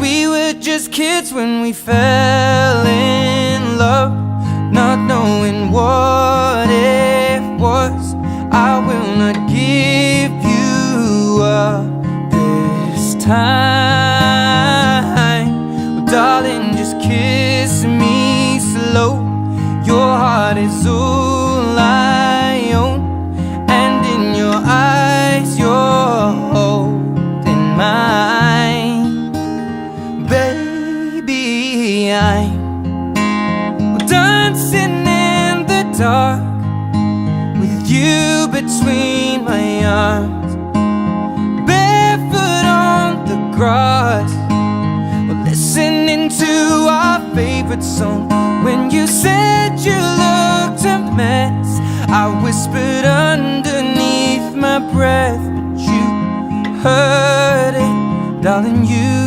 we were just kids when we fell in love, not knowing what it was. I will not give you up this time. Well, darling, just kiss me slow. Your heart is all I own, and in your eyes you're holding mine. Baby, I'm dancing in the dark with you between my arms, barefoot on the grass. We're listening to our favorite song. When you said you looked a mess, I whispered underneath my breath, but you heard it, darling. You